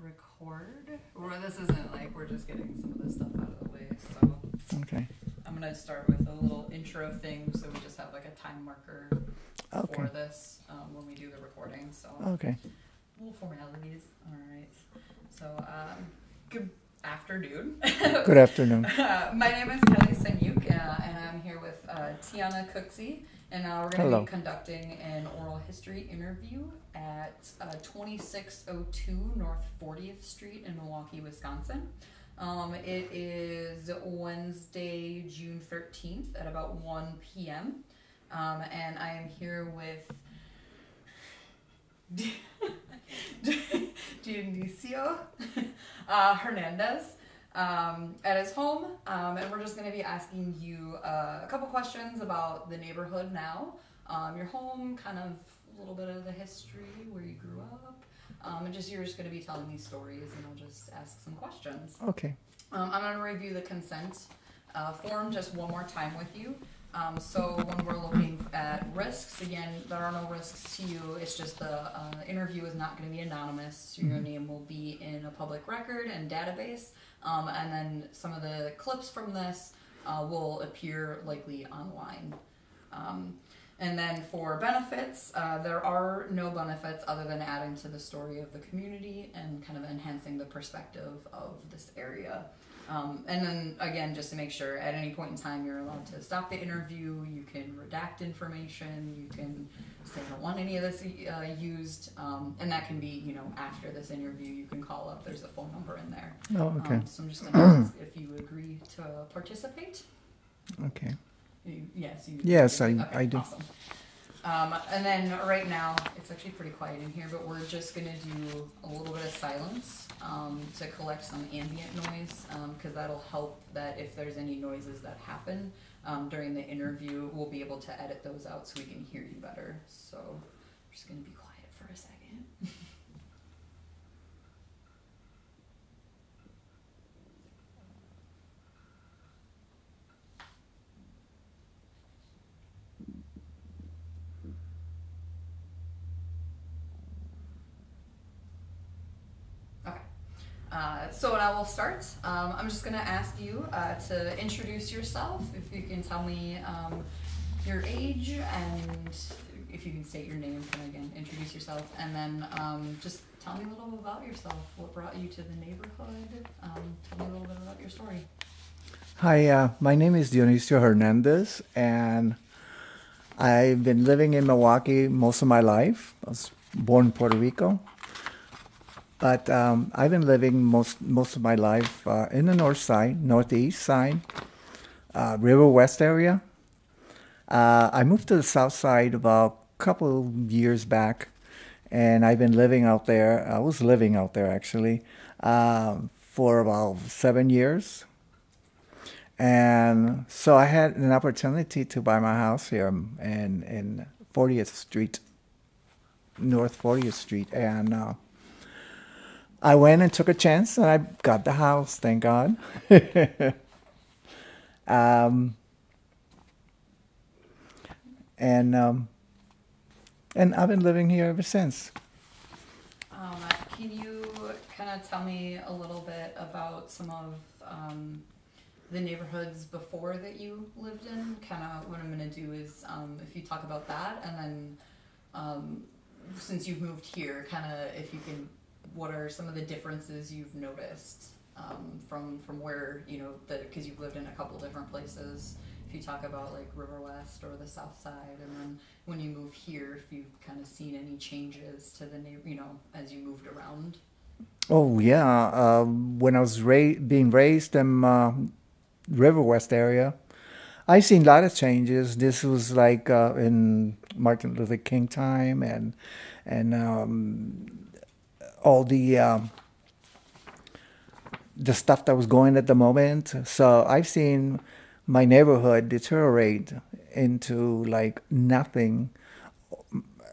record. Well, this isn't like we're just getting some of this stuff out of the way, so. Okay. I'm gonna start with a little intro thing, so we just have like a time marker for this when we do the recording. So. Okay. Little formalities. All right. So, good afternoon. Good afternoon. My name is Kelly Senyuk, and I'm here with Tiana Cooksey, and we're going to be conducting an oral history interview at 2602 North 40th Street in Milwaukee, Wisconsin. It is Wednesday, June 13th at about 1 p.m. And I am here with Dionisio Hernandez at his home, and we're just going to be asking you a couple questions about the neighborhood now, your home, kind of a little bit of the history, where you grew up, and you're just going to be telling these stories, and I'll just ask some questions. Okay. I'm going to review the consent form just one more time with you. So when we're looking at risks, again, there are no risks to you. It's just the interview is not going to be anonymous. So your name will be in a public record and database. And then some of the clips from this will appear likely online. And then for benefits, there are no benefits other than adding to the story of the community and kind of enhancing the perspective of this area. And then, again, just to make sure, at any point in time, you're allowed to stop the interview, you can redact information, you can say, I don't want any of this used, and that can be, after this interview, you can call up, there's a phone number in there. Oh, okay. So I'm just going to ask if you agree to participate. Okay. Yes, you Yes, okay, I do. Awesome. And then right now, it's actually pretty quiet in here, but we're just going to do a little bit of silence to collect some ambient noise, because that'll help that if there's any noises that happen during the interview, we'll be able to edit those out so we can hear you better. So we're just going to be quiet for a second. So I will start. I'm just going to ask you to introduce yourself. If you can tell me your age and if you can state your name, and again, introduce yourself. And then just tell me a little bit about yourself. What brought you to the neighborhood? Tell me a little bit about your story. Hi, my name is Dionisio Hernandez, and I've been living in Milwaukee most of my life. I was born in Puerto Rico. But I've been living most of my life in the north side, northeast side, River West area. I moved to the south side about a couple years back, and I've been living out there. I was living out there, actually, for about 7 years. And so I had an opportunity to buy my house here in 40th Street, North 40th Street, and I went and took a chance, and I got the house, thank God. And I've been living here ever since. Can you kind of tell me a little bit about some of the neighborhoods before that you lived in? Kind of what I'm going to do is if you talk about that, and then since you've moved here, kind of if you can, what are some of the differences you've noticed from where, because you've lived in a couple different places. If you talk about like River West or the South Side, and then when you move here, if you've kind of seen any changes to the as you moved around. Oh yeah, when I was being raised in River West area, I seen a lot of changes. This was like in Martin Luther King time, and all the stuff that was going at the moment. So I've seen my neighborhood deteriorate into like nothing.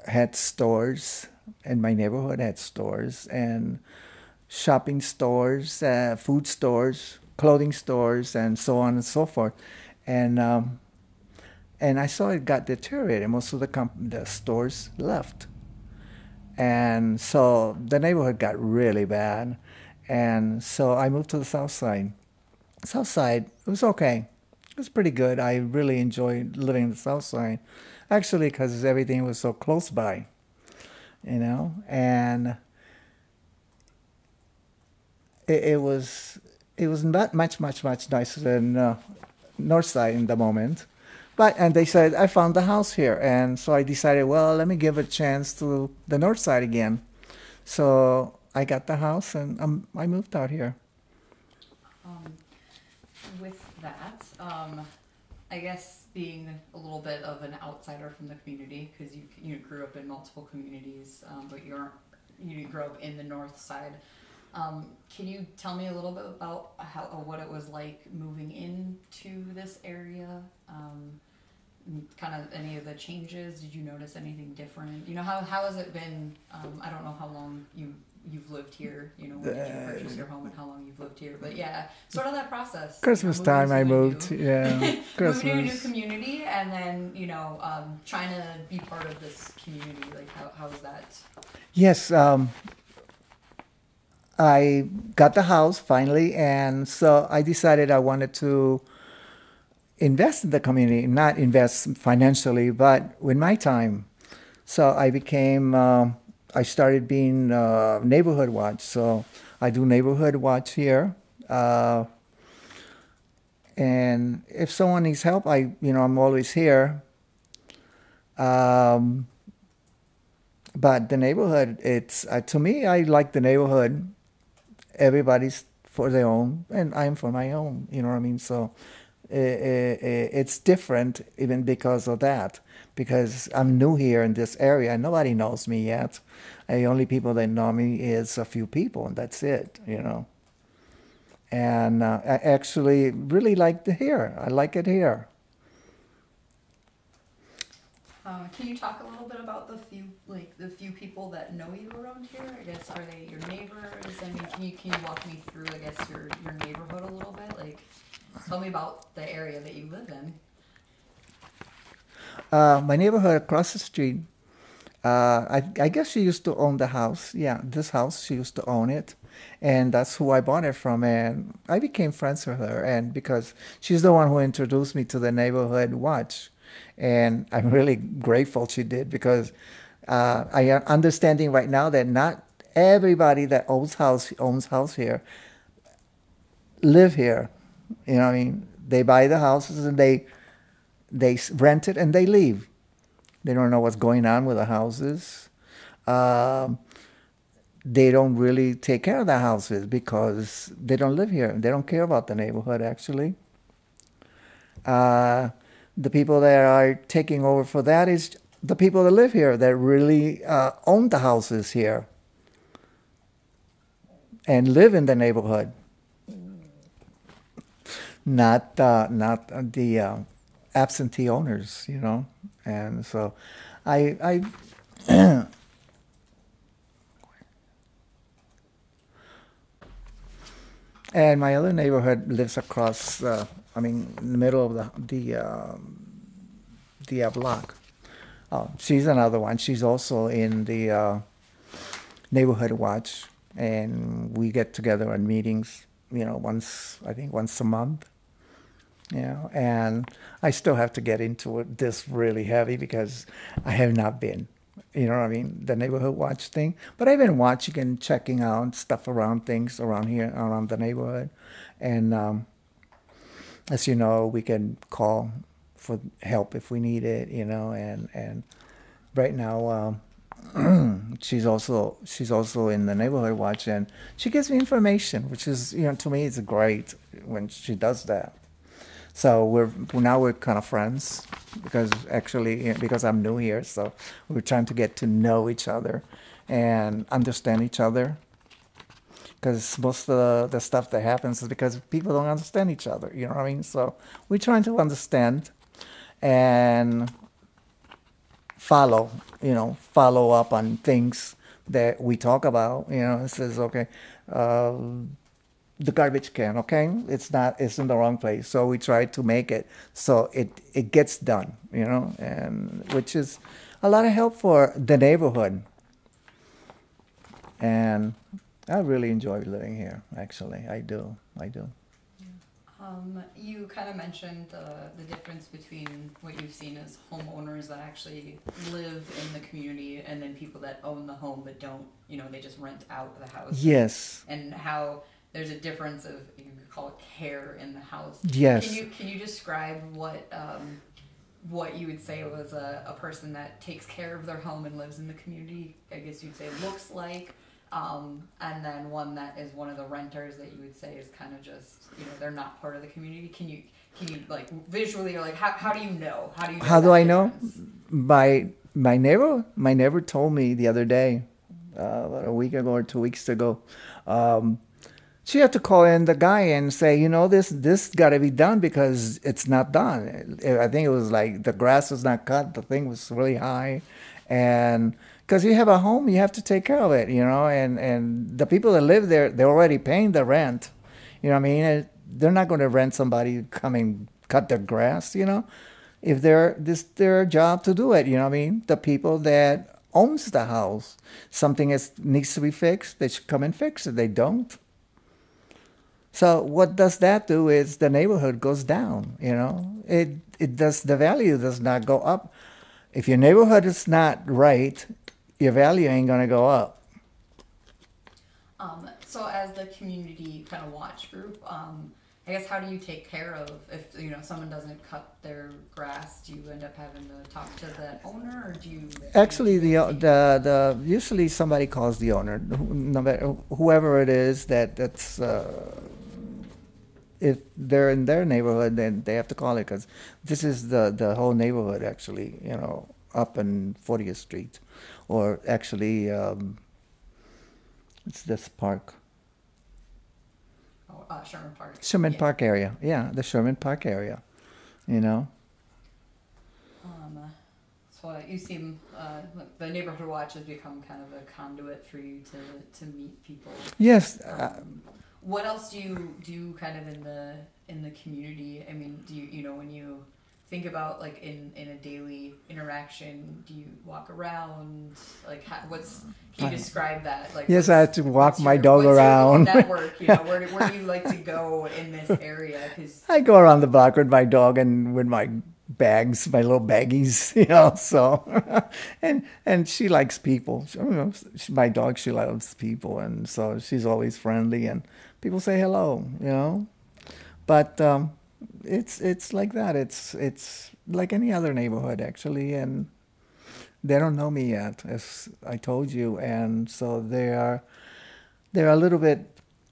Had stores, and my neighborhood had stores and shopping stores, food stores, clothing stores, and so on and so forth. And I saw it got deteriorated. Most of the stores left. And so the neighborhood got really bad. And so I moved to the south side. South side, it was okay. It was pretty good. I really enjoyed living in the south side, actually, because everything was so close by, you know. And it was not much nicer than north side in the moment. But and they said I found the house here, and so I decided, well, let me give a chance to the north side again. So I got the house, and I moved out here. Um, with that, I guess being a little bit of an outsider from the community, because you grew up in multiple communities, but you didn't grow up in the north side. Can you tell me a little bit about what it was like moving into this area? Kind of any of the changes? Did you notice anything different? You know, how has it been? I don't know how long you've lived here. You know, when did you purchase your home and how long you've lived here? But yeah, sort of that process. Christmas time I moved. Yeah, Christmas. Moving to a new community, and then trying to be part of this community. Like how was that? Yes. I got the house finally, and so I decided I wanted to invest in the community, not invest financially, but with my time. So I started being neighborhood watch. So I do neighborhood watch here. And if someone needs help, I'm always here. But the neighborhood, it's to me, I like the neighborhood. Everybody's for their own, and I'm for my own. You know what I mean? So it's different even because of that. Because I'm new here in this area, and nobody knows me yet. The only people that know me is a few people, and that's it. You know. And I actually really like it here. I like it here. Can you talk a little bit about the few people that know you around here? I guess, are they your neighbors? I mean, can you walk me through, I guess, your neighborhood a little bit? Like, tell me about the area that you live in. My neighborhood across the street, I guess she used to own the house. Yeah, this house, she used to own it. And that's who I bought it from. And I became friends with her. And because she's the one who introduced me to the neighborhood watch. And I'm really grateful she did, because I am understanding right now that not everybody that owns house here live here. You know what I mean? They buy the houses and they rent it and they leave. They don't know what's going on with the houses. They don't really take care of the houses because they don't live here. They don't care about the neighborhood, actually. The people that are taking over for that is the people that live here, that really own the houses here and live in the neighborhood. Not the absentee owners, you know. And so I and my other neighborhood lives across, in the middle of the block. She's another one. She's also in the neighborhood watch, and we get together on meetings, once a month. And I still have to get into this really heavy because I have not been, the neighborhood watch thing. But I've been watching and checking out stuff around things around here, around the neighborhood. And as you know, we can call for help if we need it, and right now she's also in the neighborhood watch, and she gives me information, which is, to me, it's great when she does that. So we're kind of friends because I'm new here, so we're trying to get to know each other and understand each other. Because most of the stuff that happens is because people don't understand each other. You know what I mean? So we're trying to understand and follow up on things that we talk about. It says, okay, the garbage can, okay, it's in the wrong place. So we try to make it so it gets done, and which is a lot of help for the neighborhood. and I really enjoy living here. Actually, I do. I do. You kind of mentioned the difference between what you've seen as homeowners that actually live in the community and then people that own the home but don't, they just rent out the house. Yes. And how there's a difference of, you could call it care in the house. Yes. Can you describe what you would say was a person that takes care of their home and lives in the community, I guess you'd say looks like, and then one that is one of the renters that you would say is kind of just, they're not part of the community. Can you like visually, or like how do you know? How do I difference? know? My neighbor told me the other day, about a week ago or 2 weeks ago, she had to call in the guy and say, this got to be done because it's not done. I think it was like the grass was not cut. The thing was really high. And because you have a home, you have to take care of it, and the people that live there, they're already paying the rent. You know what I mean? They're not going to rent somebody to come and cut their grass, If this their job to do it, The people that owns the house, something needs to be fixed, they should come and fix it. They don't. So what does that do is the neighborhood goes down, the value does not go up. If your neighborhood is not right, your value ain't gonna go up. So as the community kind of watch group, I guess how do you take care of if someone doesn't cut their grass? Do you end up having to talk to the owner, or do you? Actually, the usually somebody calls the owner, no matter whoever it is that's. If they're in their neighborhood, then they have to call it, because this is the whole neighborhood, actually, up in 40th Street. Or actually, it's this park. Oh, Sherman Park. Sherman Park area. Yeah, the Sherman Park area, So you seem, the neighborhood watch has become kind of a conduit for you to meet people. Yes. What else do you do kind of in the community? I mean, do you when you think about like in a daily interaction, do you walk around? Like can you describe that? Like yes, I have to walk my dog what's around. Your network, where do you like to go in this area? 'Cause I go around the block with my dog and with my bags, my little baggies, so and she likes people. My dog, she loves people, and so she's always friendly, and people say hello, but it's like that. It's like any other neighborhood, actually, and they don't know me yet, as I told you, and so they're a little bit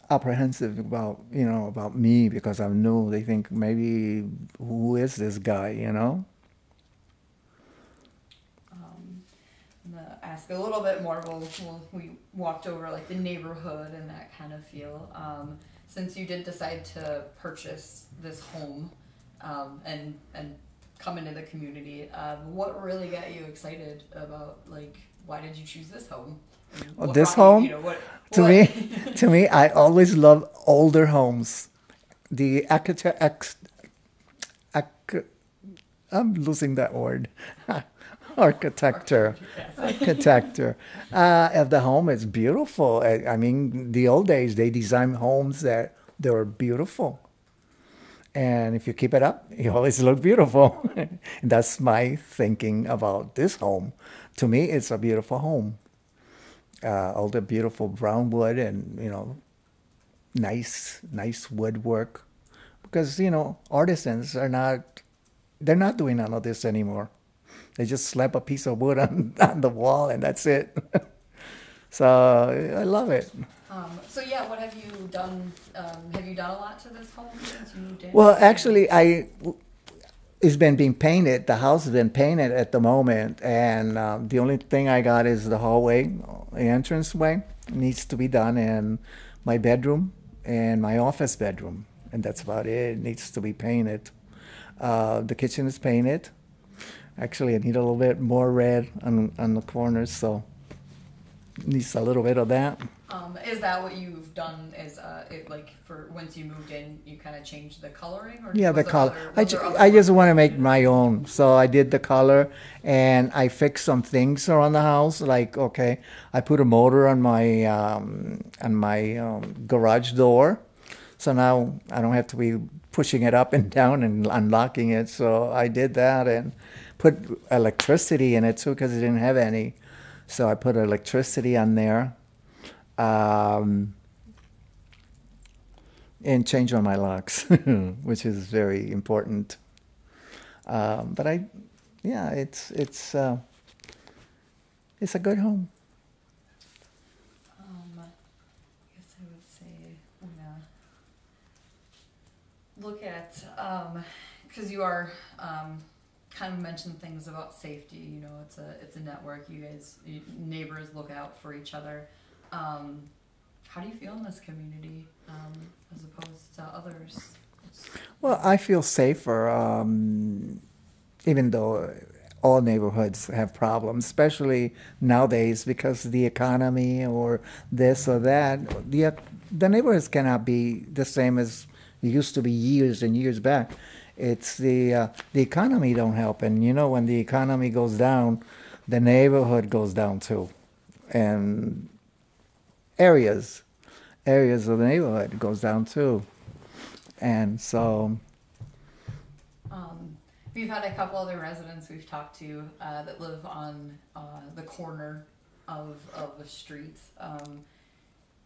apprehensive about me because I'm new. They think maybe, who is this guy, I'm gonna ask a little bit more. We walked over like the neighborhood and that kind of feel. Since you did decide to purchase this home, and come into the community, what really got you excited about, like, why did you choose this home? This home? To me, I always love older homes. The I'm losing that word. Architecture of the home is beautiful. I mean, the old days, they designed homes that they were beautiful. And if you keep it up, you always look beautiful. That's my thinking about this home. To me, it's a beautiful home. All the beautiful brown wood and, nice woodwork. Because, artisans they're not doing none of this anymore. They just slap a piece of wood on the wall and that's it. So I love it. So yeah, what have you done? Have you done a lot to this home since you moved in? Well, actually, it's been being painted. The house has been painted at the moment, and the only thing I got is the hallway, the entranceway needs to be done, and my bedroom and my office bedroom, and that's about it. It needs to be painted. The kitchen is painted. Actually, I need a little bit more red on the corners, so needs a little bit of that. Is that what you've done? Is like for once you moved in, you kind of changed the coloring, or Yeah, was the there color. was there other I just work want to you make did? my own. So I did the color and I fixed some things around the house. Like, okay, I put a motor on my garage door. So now I don't have to be pushing it up and down and unlocking it. So I did that and put electricity in it too because it didn't have any. So I put electricity on there. Um, and change on my locks, which is very important. But yeah, it's a good home. I guess I would say, look at, because you are kind of mentioned things about safety. You know, it's a network. Neighbors look out for each other. How do you feel in this community as opposed to others? Well, I feel safer, even though all neighborhoods have problems, especially nowadays because of the economy or this or that. The neighborhoods cannot be the same as it used to be years and years back. It's the economy don't help, and you know when the economy goes down, the neighborhood goes down too, and areas of the neighborhood goes down too, and so. We've had a couple other residents we've talked to that live on the corner of a street.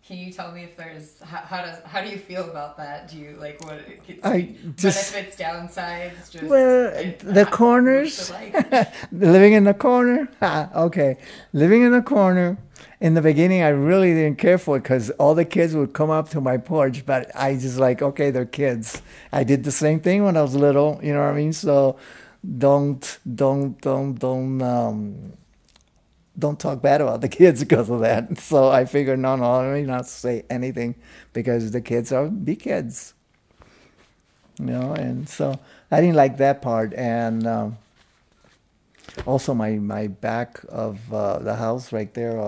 Can you tell me if there's how do you feel about that? Do you like what I just benefits, downsides? Just well the corners, living in the corner. Okay, living in the corner. In the beginning, I really didn't care for it because all the kids would come up to my porch, but I just like, okay, they're kids. I did the same thing when I was little, you know what I mean? So don't talk bad about the kids because of that. So I figured, no, let me not say anything because the kids are be kids, you know. And so I didn't like that part. And also my back of the house right there,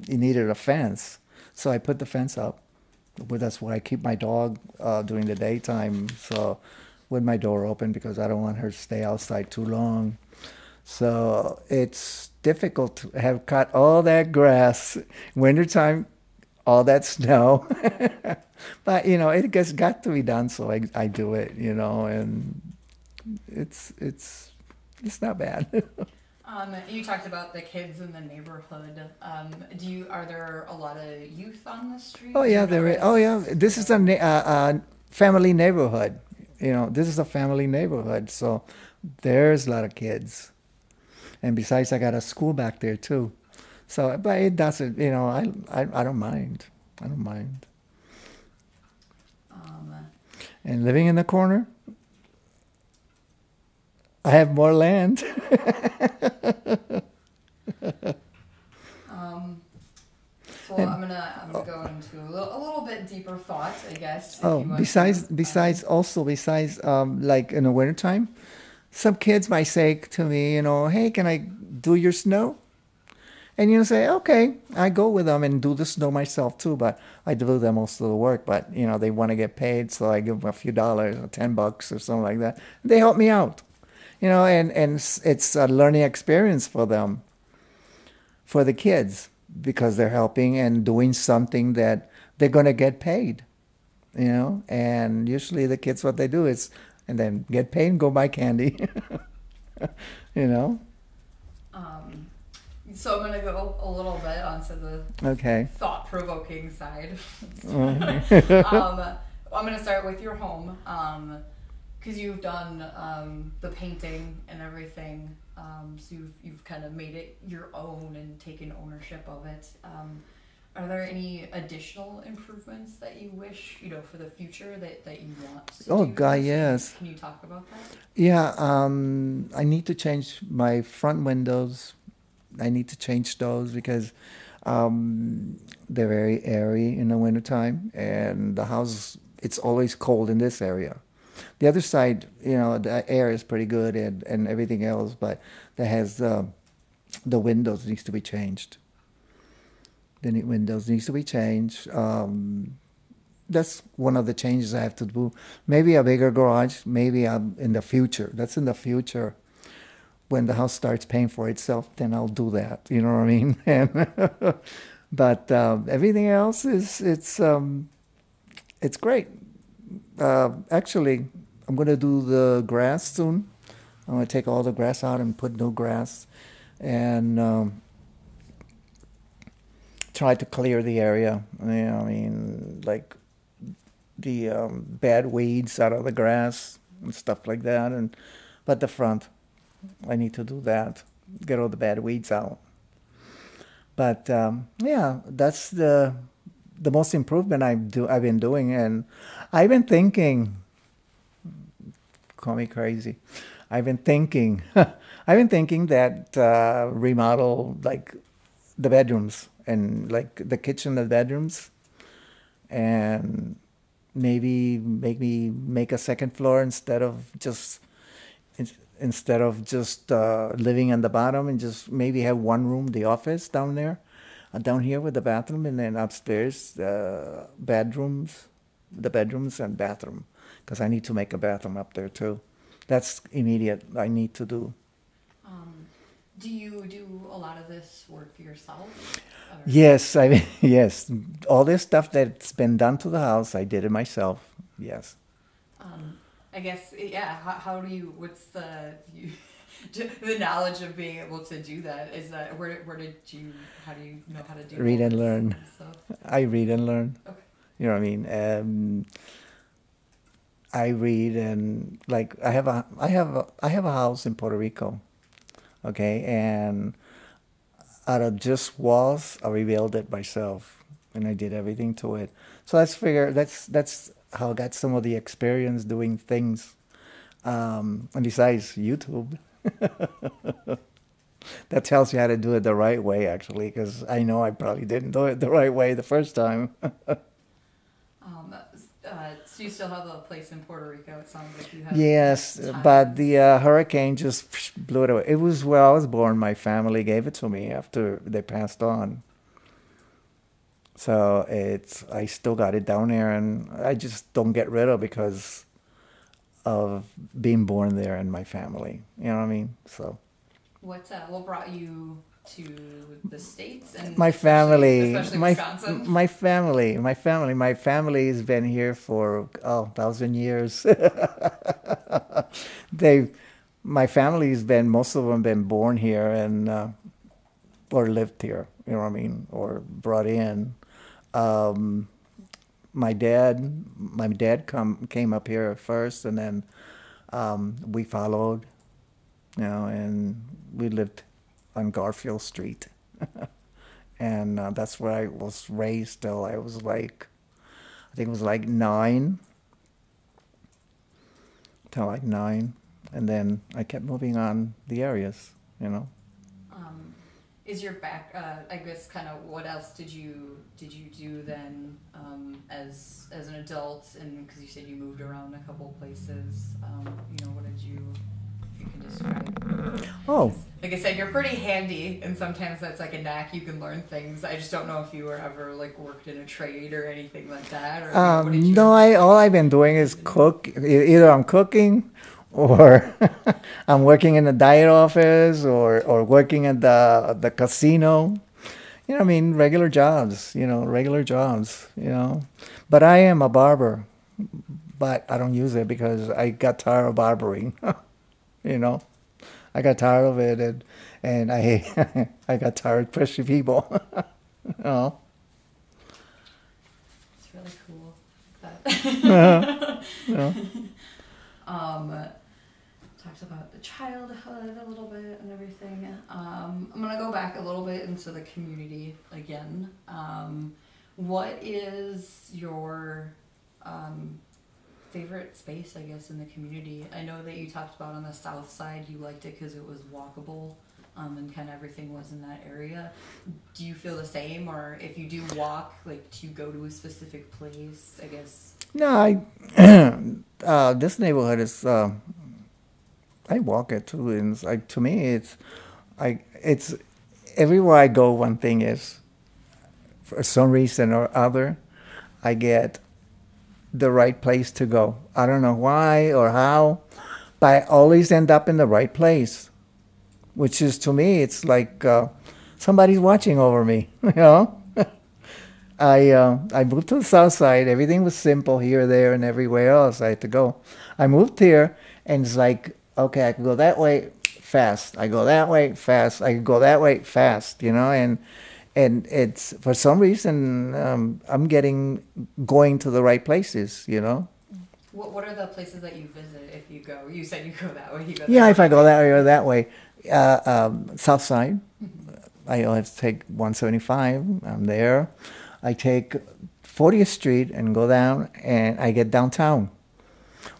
it needed a fence, so I put the fence up. But that's where I keep my dog during the daytime. So with my door open because I don't want her to stay outside too long. So it's difficult to have cut all that grass. Wintertime, all that snow. But, you know, it just got to be done, so I do it, you know, and it's not bad. You talked about the kids in the neighborhood. Are there a lot of youth on the street? Oh, Do you yeah, there is. notice- Oh, yeah, this is a family neighborhood. You know, this is a family neighborhood, so there's a lot of kids. And besides, I got a school back there too. So, but it doesn't, you know, I don't mind. I don't mind. And living in the corner, I have more land. So I'm gonna go into a little bit deeper thought, I guess. If Oh, you want besides, like in the wintertime, some kids might say to me, you know, hey, can I do your snow? And you say, okay, I go with them and do the snow myself too, but I do them most of the work. But you know, they want to get paid, so I give them a few dollars, or $10 or something like that. They help me out, you know, and it's a learning experience for them, for the kids, because they're helping and doing something that they're going to get paid, you know. And usually the kids, what they do is, and then get paid and go buy candy, you know. So I'm gonna go a little bit onto the Okay. thought-provoking side. Okay. I'm gonna start with your home, because you've done the painting and everything. So you've kind of made it your own and taken ownership of it. Are there any additional improvements that you wish, you know, for the future that you want to Oh, do? God, yes. Can you talk about that? Yeah, I need to change my front windows. I need to change those because they're very airy in the wintertime, and the house, it's always cold in this area. The other side, you know, the air is pretty good and everything else, but that has the windows needs to be changed. The windows needs to be changed. That's one of the changes I have to do. Maybe a bigger garage. Maybe in the future. That's in the future. When the house starts paying for itself, then I'll do that. You know what I mean? And but everything else is it's great. Actually, I'm going to do the grass soon. I'm going to take all the grass out and put new grass, and try to clear the area. You know, I mean, like the bad weeds out of the grass and stuff like that. But the front, I need to do that. Get all the bad weeds out. But yeah, that's the most improvement I've been doing, and I've been thinking. Call me crazy. I've been thinking. I've been thinking that remodel like the bedrooms and like the kitchen and bedrooms, and maybe make a second floor instead of just living on the bottom, and just maybe have one room, the office down there, down here with the bathroom, and then upstairs the bedrooms and bathroom, because I need to make a bathroom up there too. That's immediate. I need to do. Do you do a lot of this work yourself? Or? Yes, yes. All this stuff that's been done to the house, I did it myself. Yes. I guess, yeah. How do you? What's the knowledge of being able to do that? Is that where did you? How do you know how to do? Read and learn. I read and learn. Okay. You know what I mean? I read, and like I have a house in Puerto Rico. Okay, and out of just walls, I rebuilt it myself, and I did everything to it. So that's how I got some of the experience doing things. And besides YouTube, that tells you how to do it the right way, actually, because I know I probably didn't do it the right way the first time. So you still have a place in Puerto Rico? It sounds like you have. Yes, but the hurricane just blew it away. It was where I was born. My family gave it to me after they passed on. So I still got it down there, and I just don't get rid of it because of being born there and my family. You know what I mean? So. What brought you to the States? And my family, especially Wisconsin? My family has been here for 1,000 years. My family's been, most of them been born here and or lived here. You know what I mean, or brought in. My dad came up here first, and then we followed. You know, and we lived on Garfield Street. And that's where I was raised till I was like, I think it was like 9. Till like 9. And then I kept moving on the areas, you know. Is your back, I guess, kind of what else did you do then as an adult? And because you said you moved around a couple places, you know, what did you... you can describe? Oh. Like I said, you're pretty handy, and sometimes that's like a knack. You can learn things. I just don't know if you were ever like worked in a trade or anything like that. Or what did you no, all I've been doing is cook. Either I'm cooking, or I'm working in the diet office, or working at the casino. You know, I mean, regular jobs. You know. But I am a barber, but I don't use it because I got tired of barbering. You know, I got tired of it, and I got tired of pushing people. You know. It's really cool. That. Yeah. Talked about the childhood a little bit and everything. I'm gonna go back a little bit into the community again. What is your favorite space, I guess, in the community? I know that you talked about on the south side you liked it because it was walkable, and kind of everything was in that area. Do you feel the same, or if you do walk, like, do you go to a specific place, I guess? No, this neighborhood is, I walk it too, and like, to me, it's everywhere I go, one thing is, for some reason or other, I get the right place to go. I don't know why or how, but I always end up in the right place, which is, to me, it's like somebody's watching over me, you know? I moved to the south side. Everything was simple here, there, and everywhere else I had to go. I moved here, and it's like, okay, I can go that way fast. I go that way fast. I can go that way fast, you know? And it's, for some reason, I'm going to the right places, you know? What are the places that you visit if you go? You said you go that way. You go Yeah, that if way. I go that way or that way. South side, I only have to take 175. I'm there. I take 40th Street and go down, and I get downtown.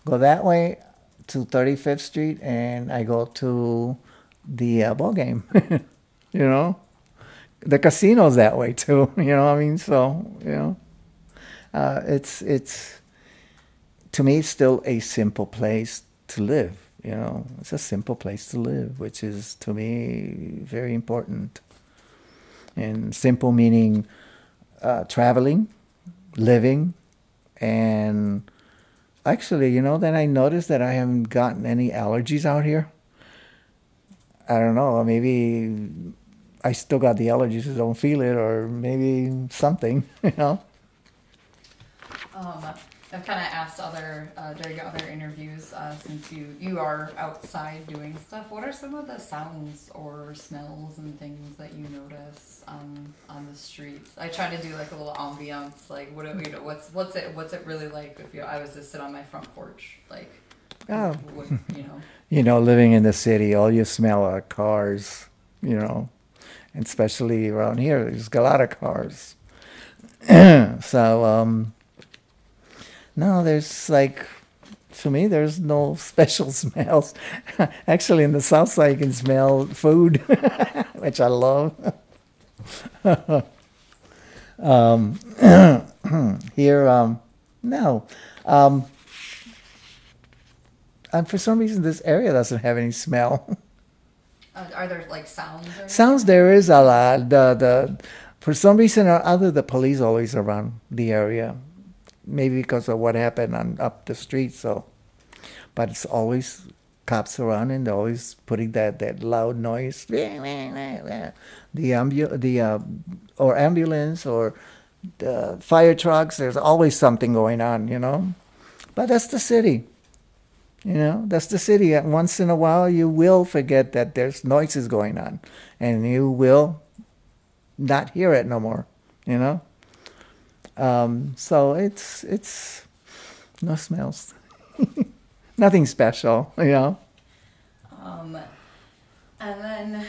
Go that way to 35th Street, and I go to the ball game. You know, the casino's that way too. You know, I mean, so you know, it's to me, it's still a simple place to live. You know, it's a simple place to live, which is, to me, very important. And simple meaning traveling, living, and actually, you know, then I noticed that I haven't gotten any allergies out here. I don't know, maybe I still got the allergies, I don't feel it, or maybe something, you know. I've kind of asked during other interviews, since you are outside doing stuff, what are some of the sounds or smells and things that you notice on the streets? I try to do like a little ambiance, like what's it really like if I was to sit on my front porch, like what, you know? You know, living in the city, all you smell are cars, you know, and especially around here, there's a lot of cars. So, no, there's like, to me, there's no special smells. Actually, in the south side, you can smell food, which I love. Here, no. And for some reason, this area doesn't have any smell. Are there like sounds? Or Sounds, there is a lot. For some reason or other, the police always around the area. Maybe because of what happened up the street. So, but it's always cops around, and they're always putting that loud noise. The or ambulance or the fire trucks. There's always something going on, you know. But that's the city. You know, that's the city. And once in a while, you will forget that there's noises going on, and you will not hear it no more. You know. So it's no smells, nothing special, you know. And then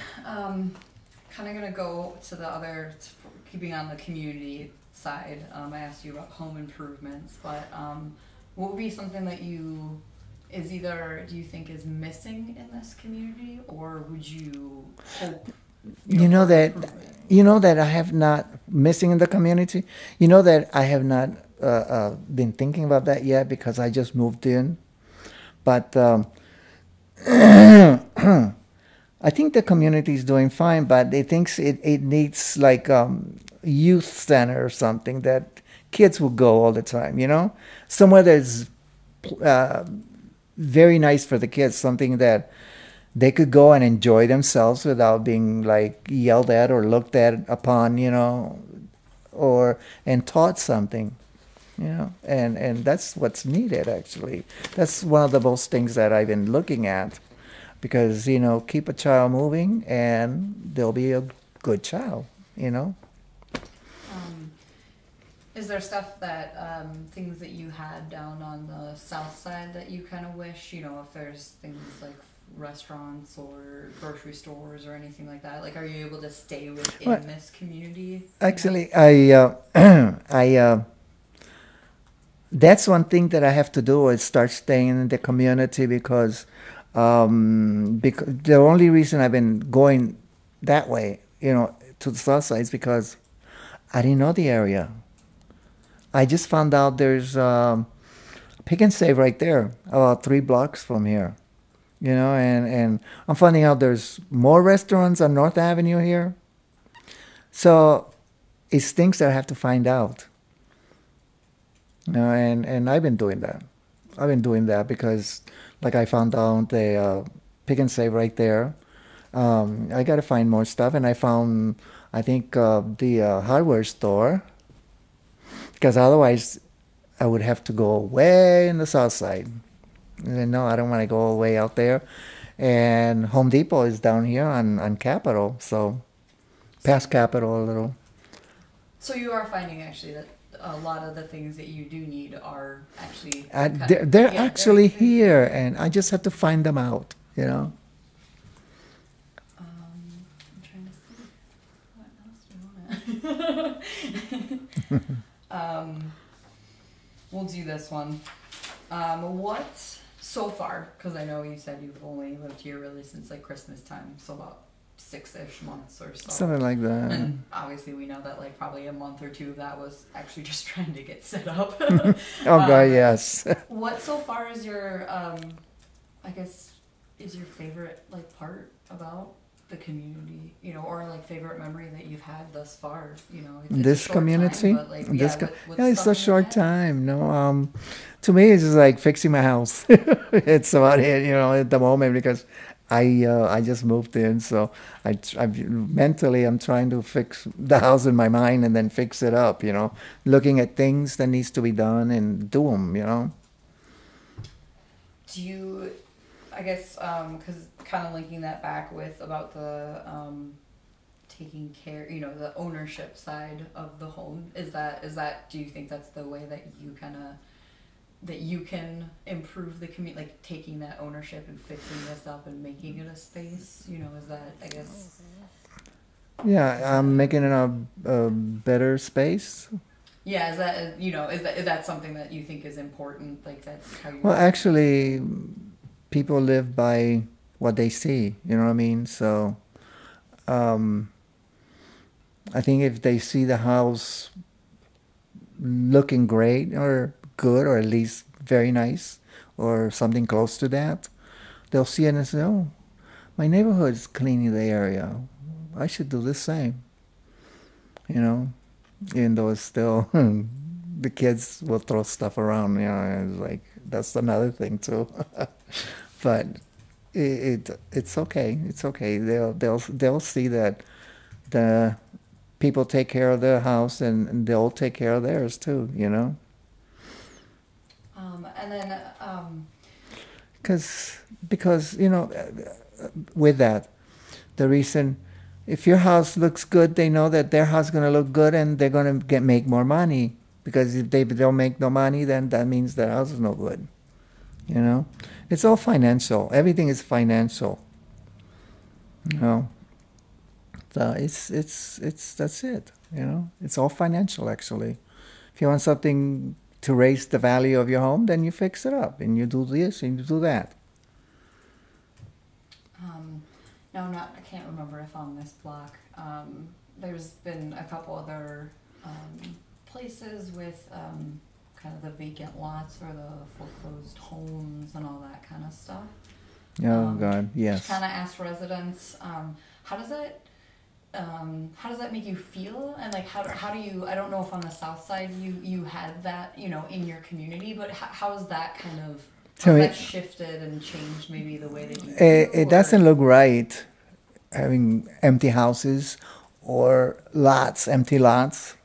kind of gonna go to the other, keeping on the community side. I asked you about home improvements, but what would be something that do you think is missing in this community, or would you hope? You know that I have not missing in the community. You know that I have not been thinking about that yet because I just moved in. But I think the community is doing fine. But it thinks it needs like youth center or something that kids will go all the time. You know, somewhere that's very nice for the kids. Something that they could go and enjoy themselves without being like yelled at or looked at upon, you know, and taught something, you know, and that's what's needed actually. That's one of the most things that I've been looking at, because, you know, keep a child moving and they'll be a good child, you know. Is there stuff that, things that you had down on the south side that you kind of wish, you know, if there's things like restaurants or grocery stores or anything like that? Like, are you able to stay within this community? Actually, that's one thing that I have to do is start staying in the community because the only reason I've been going that way, you know, to the south side is because I didn't know the area. I just found out there's Pick and Save right there, about 3 blocks from here. You know, and I'm finding out there's more restaurants on North Avenue here. So it's things that I have to find out. You know, and I've been doing that. I've been doing that because, like, I found out the Pick and Save right there. I got to find more stuff, and I found, I think, the hardware store, because otherwise I would have to go way in the south side. And no, I don't want to go way out there. And Home Depot is down here on Capitol, so past Capitol a little. So you are finding actually that a lot of the things that you do need are actually They're actually here, and I just have to find them out, you know. I'm trying to see what else do you want. We'll do this one. What so far? Because I know you said you've only lived here really since like Christmas time, so about 6-ish months or so. Something like that. And obviously we know that like probably a month or two of that was actually just trying to get set up. Oh God, yes. What so far is your, I guess, is your favorite like part about the community, you know, or like favorite memory that you've had thus far, you know? It's This a short community, time, but, like, this with yeah, it's stuff a that short you've had. time. No, to me, it's just like fixing my house. It's about it, you know, at the moment, because I just moved in, so mentally I'm trying to fix the house in my mind and then fix it up, you know, looking at things that needs to be done and do them, you know. Do you, I guess, because kind of linking that back with about the taking care, you know, the ownership side of the home, is that do you think that's the way that you kind of, that you can improve the community, like taking that ownership and fixing this up and making it a space, you know, is that, I guess? Yeah, I'm making it a better space. Yeah, is that, you know, is that something that you think is important, like that's how you... Well, actually, people live by what they see, you know what I mean? So, I think if they see the house looking great or good, or at least very nice, or something close to that, they'll see it and say, oh, my neighborhood's cleaning the area. I should do the same. You know, even though it's still, the kids will throw stuff around, you know, and it's like, that's another thing too. But it's okay. It's okay. They'll see that the people take care of their house, and they'll take care of theirs too, you know. And then, because you know, with that, the reason, if your house looks good, they know that their house is going to look good, and they're going to make more money. Because if they don't make no money, then that means their house is no good. You know, it's all financial. Everything is financial. You know, so it's that's it. You know, it's all financial actually. If you want something to raise the value of your home, then you fix it up, and you do this and you do that. no, I can't remember if on this block. There's been a couple other places with kind of the vacant lots or the foreclosed homes and all that kind of stuff. Oh God, yes. Kind of ask residents, how does that make you feel? And like, how do you, I don't know if on the south side you had that, you know, in your community, but how is that kind of, To me, that shifted and changed maybe the way that you feel, it doesn't look right having empty houses or empty lots.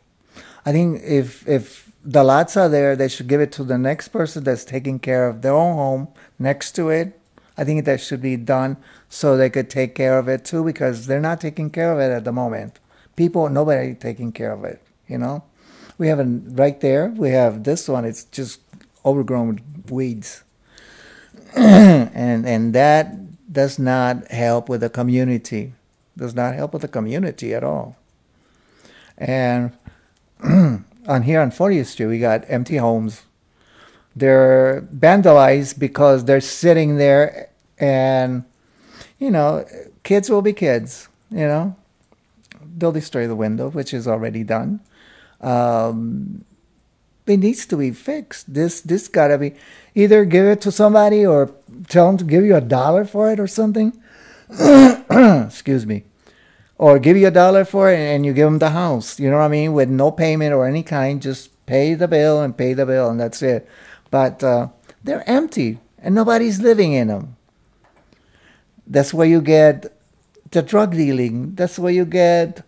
I think if the lots are there, they should give it to the next person that's taking care of their own home next to it. I think that should be done so they could take care of it too, because they're not taking care of it at the moment. Nobody taking care of it, you know. We have right there, we have this one, it's just overgrown with weeds. and that does not help with the community. Does not help with the community at all. And on here on 40th Street, we got empty homes. They're vandalized because they're sitting there, and, you know, kids will be kids, you know. They'll destroy the window, which is already done. It needs to be fixed. This gotta be, either give it to somebody or tell them to give you $1 for it or something. Excuse me. or give you $1 for it and you give them the house. You know what I mean? With no payment or any kind, just pay the bill and pay the bill, and that's it. But they're empty and nobody's living in them. That's where you get the drug dealing. That's where you get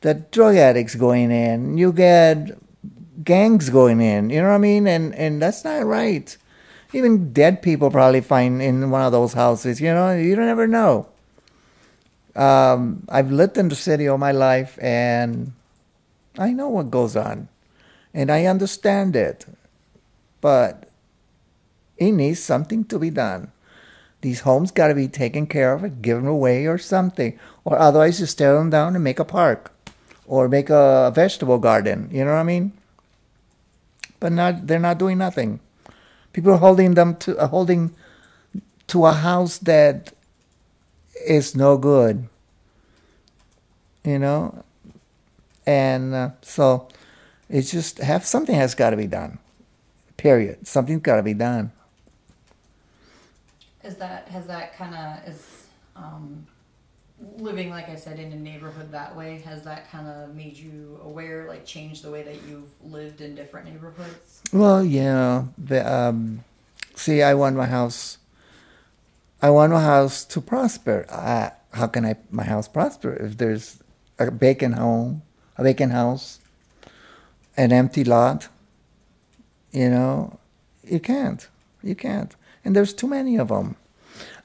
the drug addicts going in. You get gangs going in. You know what I mean? And that's not right. Even dead people probably find in one of those houses. You know, you don't ever know. I've lived in the city all my life, and I know what goes on, and I understand it. But it needs something to be done. These homes got to be taken care of, given away, or something, or otherwise just tear them down and make a park, or make a vegetable garden. You know what I mean? But they're not doing nothing. People are holding to a house that is no good, you know, and so it's just something has got to be done. Period. Something's got to be done. Has that kind of living, like I said, in a neighborhood that way, has that kind of made you aware, like changed the way that you've lived in different neighborhoods? Well, yeah. See, I want my house. I want my house to prosper. How can my house prosper if there's a vacant home, a vacant house, an empty lot? You know, you can't. You can't. And there's too many of them.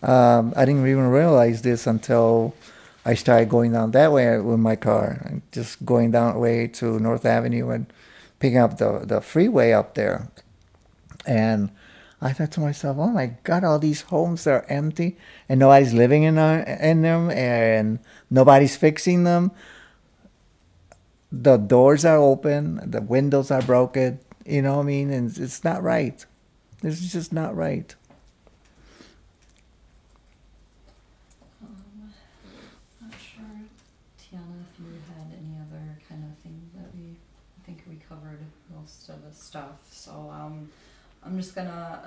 I didn't even realize this until I started going down that way with my car, just going down the way to North Avenue and picking up the freeway up there. And I thought to myself, oh my God, all these homes are empty and nobody's living in them and nobody's fixing them. The doors are open, the windows are broken, you know what I mean? And it's not right. This is just not right. Not sure, Tiana, if you had any other kind of things that I think we covered most of the stuff. So I'm just gonna.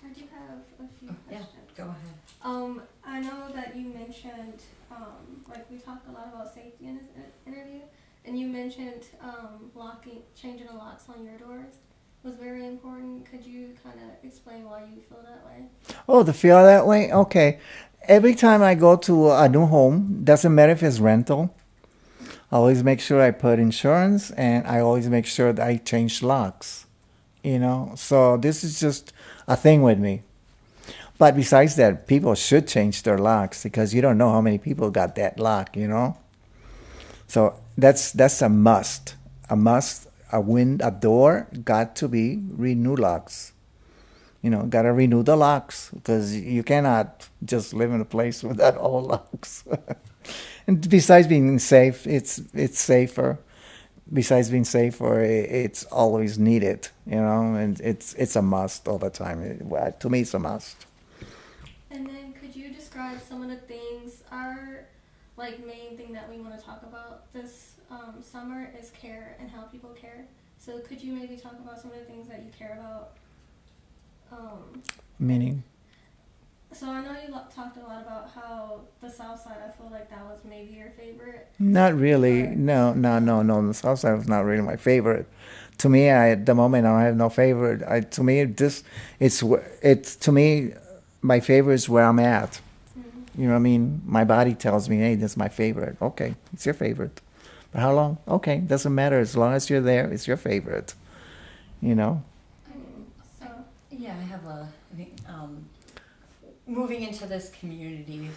I do have a few questions. Yeah, go ahead. I know that you mentioned, like we talked a lot about safety in this interview, and you mentioned changing the locks on your doors was very important. Could you kind of explain why you feel that way? Oh, to feel that way? Okay. Every time I go to a new home, doesn't matter if it's rental, I always make sure I put insurance, and I always make sure that I change locks. You know, so this is just a thing with me. But besides that, people should change their locks because you don't know how many people got that lock, you know. So that's a must. A must. A door got to be renew locks. You know, got to renew the locks because you cannot just live in a place without all locks. And besides being safe, it's safer. Besides being safer, it's always needed, you know, and it's a must all the time. To me, it's a must. And then could you describe some of the things, our main thing that we want to talk about this summer is care and how people care. So could you maybe talk about some of the things that you care about? Meaning? So I know you talked a lot about how the South Side, I feel like that was maybe your favorite. Not really. No. The South Side was not really my favorite. To me, at the moment, I don't have no favorite. To me, my favorite is where I'm at. Mm-hmm. You know what I mean? My body tells me, hey, this is my favorite. Okay, it's your favorite. But how long? Okay, doesn't matter. As long as you're there, it's your favorite. You know? So, yeah, I have moving into this community,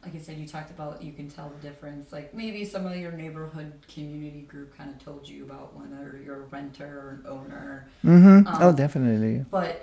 like I said, you talked about you can tell the difference. Like maybe some of your neighborhood community group kind of told you about whether you're a renter or an owner. Mm-hmm. Oh, definitely. But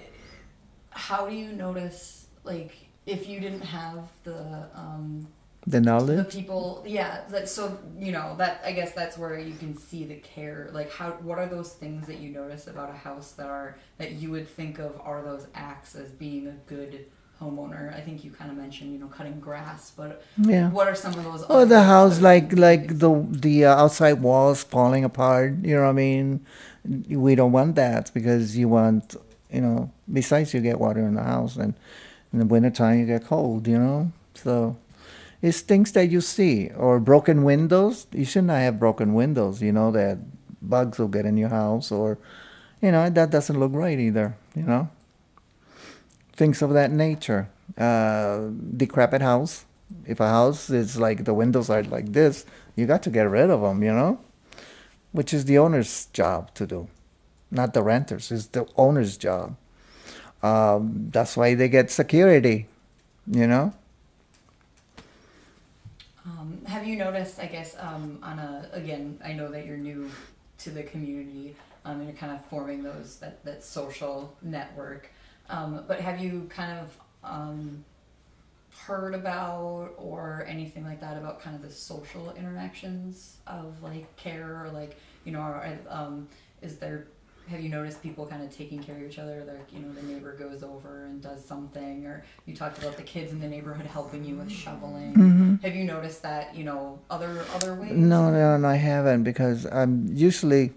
how do you notice, like, if you didn't have the knowledge? The people, yeah. So, you know, I guess that's where you can see the care. Like, what are those things that you notice about a house that you would think of are those acts as being a good homeowner? I think you kind of mentioned, you know, cutting grass, but yeah. What are some of those? Oh, the house, like the outside walls falling apart. You know what I mean? We don't want that because you want, you know. Besides, you get water in the house, and in the wintertime you get cold. You know, so It's things that you see, or broken windows. You should not have broken windows. You know that bugs will get in your house, or that doesn't look right either. Things of that nature. Decrepit house. If a house is like the windows are like this, you got to get rid of them. Which is the owner's job to do, not the renters. It's the owner's job. That's why they get security. Have you noticed, I guess, again, I know that you're new to the community, and you're kind of forming that social network, but have you kind of heard about or anything like that about kind of the social interactions of like care, or like, have you noticed people kind of taking care of each other? Like, the neighbor goes over and does something, or you talked about the kids in the neighborhood helping you with shoveling. Mm-hmm. Have you noticed that, other ways? No, I haven't, because I'm usually,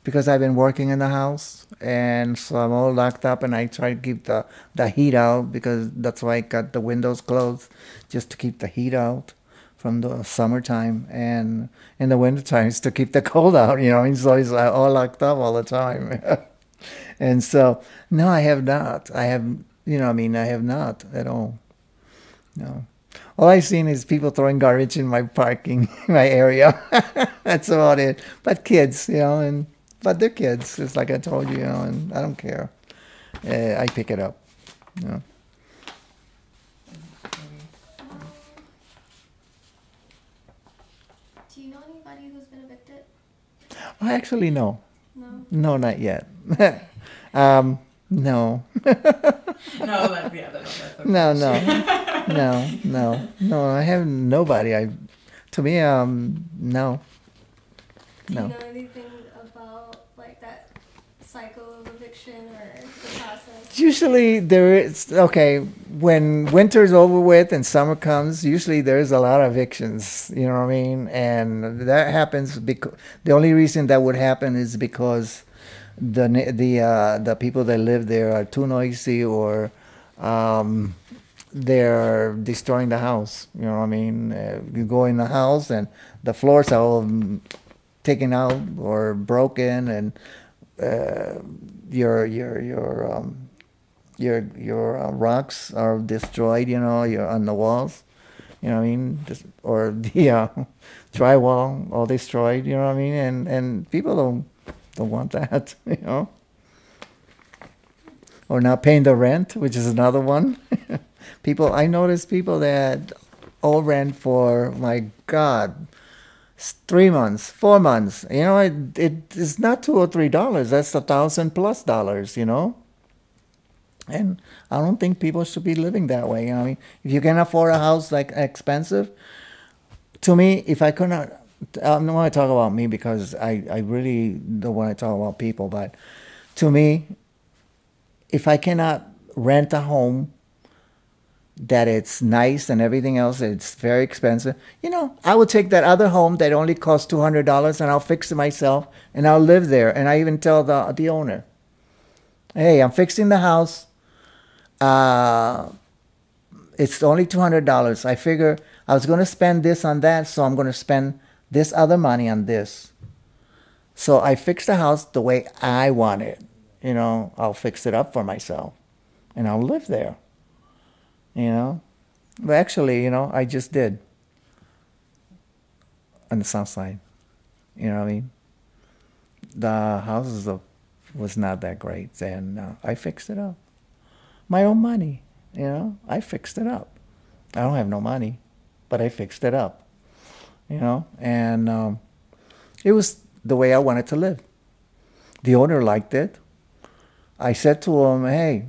because I've been working in the house, and so I'm all locked up, and I try to keep the heat out, because that's why I got the windows closed, just to keep the heat out from the summertime, and in the wintertime it's to keep the cold out, so it's all locked up all the time. And so, no, I have not. I have not at all. No. All I've seen is people throwing garbage in my parking, my area. That's about it. But kids, but they're kids. It's like I told you, and I don't care. I pick it up. Do you know anybody who's been evicted? Actually, no. No. No, not yet. No. No, that's okay. No. I have nobody. To me, no. Do you know anything about like that cycle of eviction or the process? Usually there is, okay, when winter's over with and summer comes, usually there's a lot of evictions, you know what I mean? And that happens because the only reason that would happen is because the people that live there are too noisy, or they're destroying the house, you know what I mean? You go in the house and the floors are all taken out or broken, and your rocks are destroyed, you're on the walls, you know what I mean? Or the drywall all destroyed, you know what I mean? And people don't want that, Or not paying the rent, which is another one. I notice people that owe rent for, my God, 3 months, 4 months. It's not $2 or $3. That's $1,000+, And I don't think people should be living that way. I mean, if you can afford a house like expensive, to me, if I could not, I don't want to talk about me because I really don't want to talk about people, but to me, if I cannot rent a home that it's nice and everything else, it's very expensive, I would take that other home that only costs $200 and I'll fix it myself and I'll live there. And I even tell the owner, hey, I'm fixing the house. It's only $200. I figure I was going to spend this on that, so I'm going to spend this other money on this. So I fixed the house the way I want it. I'll fix it up for myself and I'll live there. But actually, I just did on the south side. You know what I mean? The house was not that great, and I fixed it up. My own money, I fixed it up. I don't have no money, but I fixed it up, and it was the way I wanted to live. The owner liked it. I said to him, hey,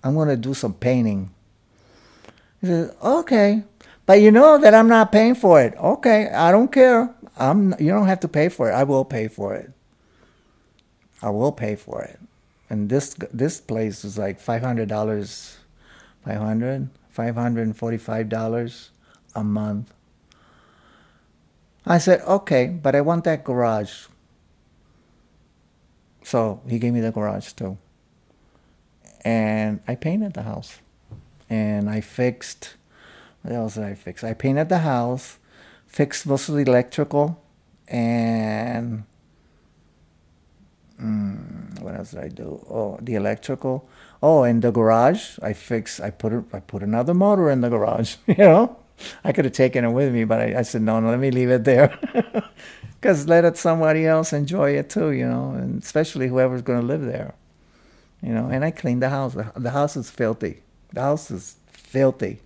I'm going to do some painting. He said, okay, but you know that I'm not paying for it. Okay, I don't care. You don't have to pay for it. I will pay for it. I will pay for it. And this place was like $545 a month. I said, okay, but I want that garage. So he gave me the garage too. And I painted the house. And I fixed What else did I fix? I painted the house, fixed most of the electrical, and what else did I do? Oh, the electrical. Oh, and the garage. I put another motor in the garage. You know, I could have taken it with me, but I said no, let me leave it there, because let somebody else enjoy it too. You know, and especially whoever's going to live there. You know, and I cleaned the house. The house is filthy. The house is filthy.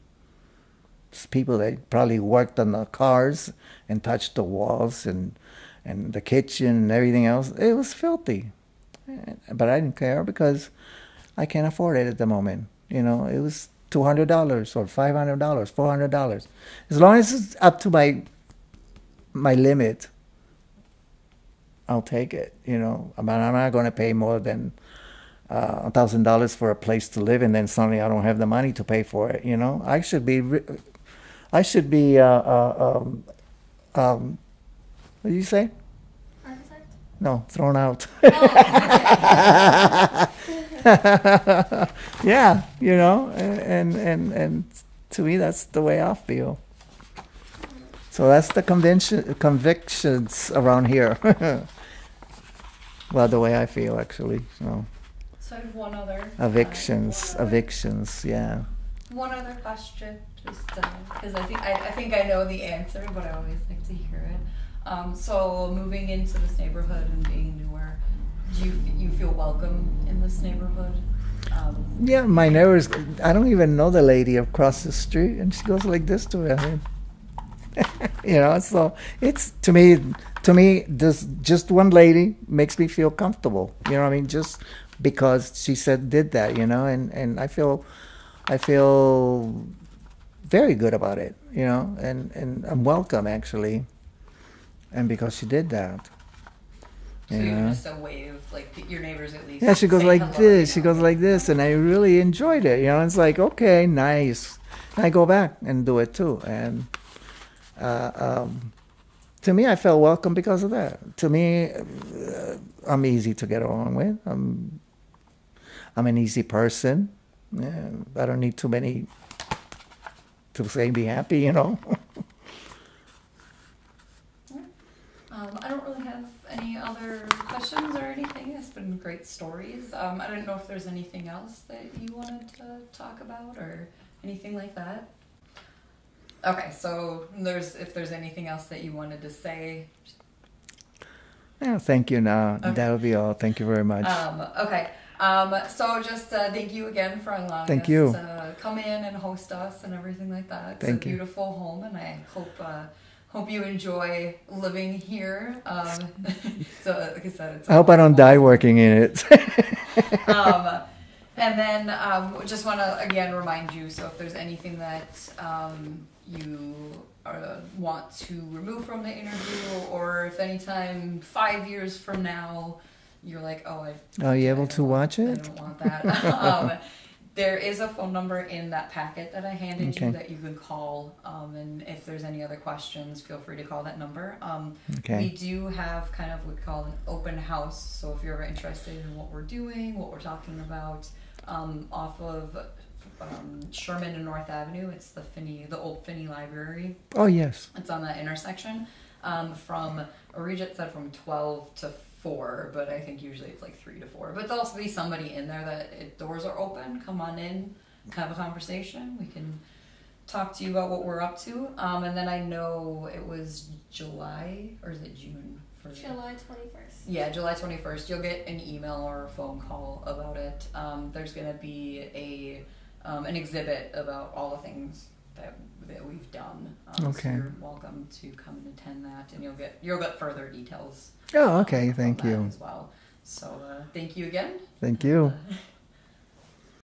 It's people that probably worked on the cars and touched the walls and the kitchen and everything else. It was filthy. But I didn't care because I can't afford it at the moment. You know, it was $200 or $500, $400. As long as it's up to my limit, I'll take it. You know, but I'm not going to pay more than $1,000 for a place to live, and then suddenly I don't have the money to pay for it. You know, I should be. What do you say? Architect? No, thrown out. Oh, Yeah, you know, and to me that's the way I feel. So that's the convictions around here. Well, the way I feel actually. So I have one other. Evictions, yeah. One other question, just because I think I know the answer, but I always like to hear it. So moving into this neighborhood and being newer, do you feel welcome in this neighborhood? Yeah, my neighbors. I don't even know the lady across the street, and she goes like this to me. You know, so it's to me, this just one lady makes me feel comfortable. You know what I mean? Just because she did that, you know, and I feel very good about it, you know, and I'm welcome actually, and because she did that. So you just a wave, like your neighbors at least. Yeah, she goes say like hello, this. you She know? goes like this, and I really enjoyed it. You know, it's like okay, nice. And I go back and do it too, and to me, I felt welcome because of that. To me, I'm easy to get along with. I'm an easy person. Yeah, I don't need too many to say be happy. You know. I don't really have any other questions or anything. It's been great stories. I don't know if there's anything else that you wanted to talk about or anything like that. Okay, so if there's anything else that you wanted to say. Yeah, thank you. Now Okay. that would be all. Thank you very much. Okay. So just thank you again for allowing Thank us you. to come in and host us and everything like that. It's Thank a you. beautiful home, and I hope you enjoy living here. So like I said, it's. I hope I don't die working in it. And then just want to again remind you. So if there's anything that you want to remove from the interview, or if anytime 5 years from now you're like, oh, Are you able to watch I it? don't want that. There is a phone number in that packet that I handed Okay. you that you can call, and if there's any other questions, feel free to call that number. We Okay. do have kind of what we call an open house, so if you're ever interested in what we're doing, what we're talking about, off of Sherman and North Avenue, it's the old Finney Library. Oh yes. It's on that intersection. From Regit said from 12 to 4, but I think usually it's like 3 to 4. But there'll also be somebody in there that if doors are open, come on in, have a conversation. We can talk to you about what we're up to. And then I know it was July, or is it June? July 21st. Yeah, July 21st. You'll get an email or a phone call about it. There's going to be an exhibit about all the things that we've done. Okay. So you're welcome to come and attend that, and you'll get further details. Oh, okay. from Thank that you. as well. So thank you again. Thank you.